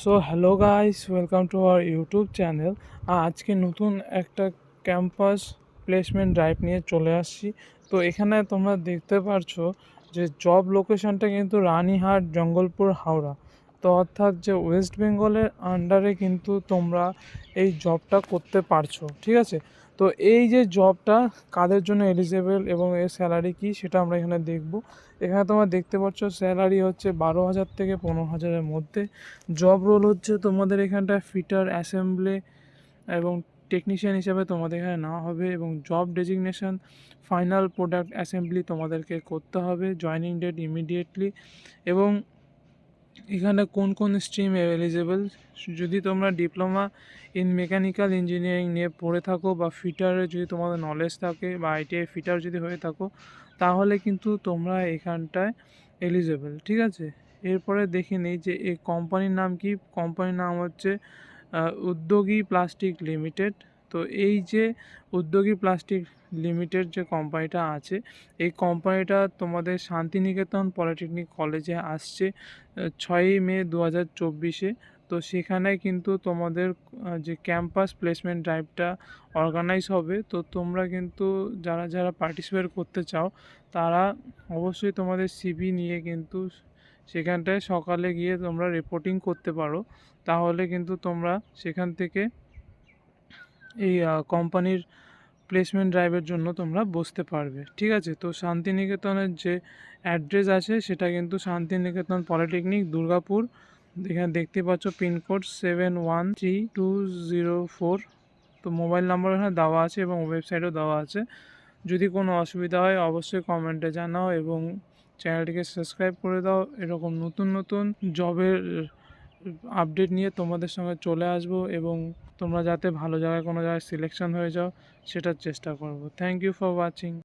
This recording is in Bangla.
So hello guys, welcome to our YouTube channel. আজকে নতুন একটা ক্যাম্পাস প্লেসমেন্ট ড্রাইভ নিয়ে চলে আসছি। তো এখানে তোমরা দেখতে পারছো যে জব লোকেশনটা কিন্তু রানীহাট, জঙ্গলপুর, হাওড়া। তো অর্থাৎ যে ওয়েস্ট বেঙ্গলের আন্ডারে কিন্তু তোমরা এই জবটা করতে পারছো, ঠিক আছে? তো এই যে জবটা কাদের জন্য এলিজেবল এবং এর স্যালারি কী সেটা আমরা এখানে দেখব। এখানে তোমরা দেখতে পাচ্ছ স্যালারি হচ্ছে 12,000 থেকে 15,000-এর মধ্যে। জব রোল হচ্ছে তোমাদের এখানটায় ফিটার, অ্যাসেম্বলি এবং টেকনিশিয়ান হিসাবে তোমাদের এখানে নেওয়া হবে, এবং job designation final product assembly তোমাদেরকে করতে হবে। Joining date immediately. এবং এখানে কোন কোন স্ট্রিম এলিজেবল, যদি তোমরা ডিপ্লোমা ইন মেকানিক্যাল ইঞ্জিনিয়ারিং নিয়ে পড়ে থাকো বা ফিটারে যদি তোমাদের নলেজ থাকে বা আইটিআই ফিটার যদি হয়ে থাকো, তাহলে কিন্তু তোমরা এখানটায় এলিজেবল, ঠিক আছে? এরপরে দেখে নিই যে এই কোম্পানির নাম কি। কোম্পানির নাম হচ্ছে উদ্যোগী প্লাস্টিক লিমিটেড। তো এই যে উদ্যোগী প্লাস্টিক লিমিটেড যে কোম্পানিটা আছে, এই কোম্পানিটা তোমাদের শান্তিনিকেতন পলিটেকনিক কলেজে আসছে 6ই মে 2024-এ। তো সেখানে কিন্তু তোমাদের যে ক্যাম্পাস প্লেসমেন্ট ড্রাইভটা অর্গানাইজ হবে। তো তোমরা কিন্তু যারা যারা পার্টিসিপেট করতে চাও, তারা অবশ্যই তোমাদের সিভি নিয়ে কিন্তু সেখানটায় সকালে গিয়ে তোমরা রিপোর্টিং করতে পারো। তাহলে কিন্তু তোমরা সেখান থেকে এই কোম্পানির প্লেসমেন্ট ড্রাইভের জন্য তোমরা বসতে পারবে, ঠিক আছে? তো শান্তিনিকেতনের যে অ্যাড্রেস আছে সেটা কিন্তু শান্তিনিকেতন পলিটেকনিক, দুর্গাপুর। এখানে দেখতে পাচ্ছ পিনকোড 713204। তো মোবাইল নাম্বার এখানে দেওয়া আছে এবং ওয়েবসাইটও দেওয়া আছে। যদি কোনো অসুবিধা হয় অবশ্যই কমেন্টে জানাও এবং চ্যানেলটিকে সাবস্ক্রাইব করে দাও। এরকম নতুন নতুন জবের আপডেট নিয়ে তোমাদের সঙ্গে চলে আসবো, এবং তোমরা যাতে ভালো জায়গায় কোনো জায়গায় সিলেকশন হয়ে যাও সেটার চেষ্টা করব। Thank you for watching.